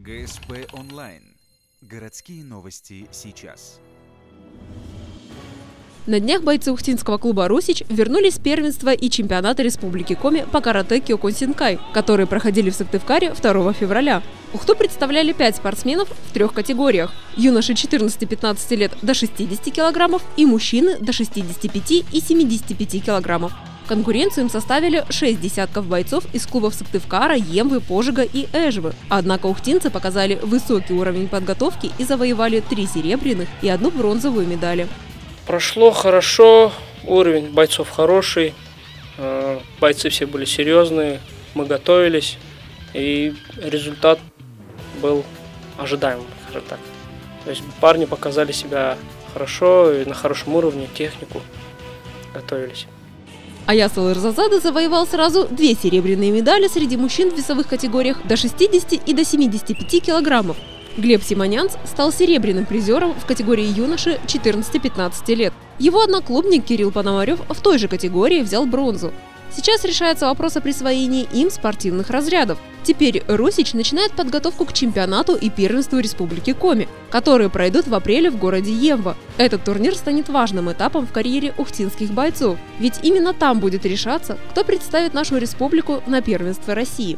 ГСП онлайн. Городские новости сейчас. На днях бойцы ухтинского клуба «Русич» вернулись с первенства и чемпионата Республики Коми по карате Кёкун-Синкай, которые проходили в Сыктывкаре 2 февраля. Ухту представляли 5 спортсменов в 3 категориях – юноши 14-15 лет до 60 килограммов и мужчины до 65 и 75 килограммов. Конкуренцию им составили 6 десятков бойцов из клубов Сыктывкара, Емвы, Пожига и Эжвы. Однако ухтинцы показали высокий уровень подготовки и завоевали 3 серебряных и 1 бронзовую медали. Прошло хорошо, уровень бойцов хороший, бойцы все были серьезные, мы готовились, и результат был ожидаемым, скажем так. То есть парни показали себя хорошо и на хорошем уровне, технику готовились. Аясал Ирзазада завоевал сразу 2 серебряные медали среди мужчин в весовых категориях до 60 и до 75 килограммов. Глеб Симонянц стал серебряным призером в категории юноши 14-15 лет. Его одноклубник Кирилл Пономарев в той же категории взял бронзу. Сейчас решается вопрос о присвоении им спортивных разрядов. Теперь «Русич» начинает подготовку к чемпионату и первенству Республики Коми, которые пройдут в апреле в городе Емва. Этот турнир станет важным этапом в карьере ухтинских бойцов, ведь именно там будет решаться, кто представит нашу республику на первенство России.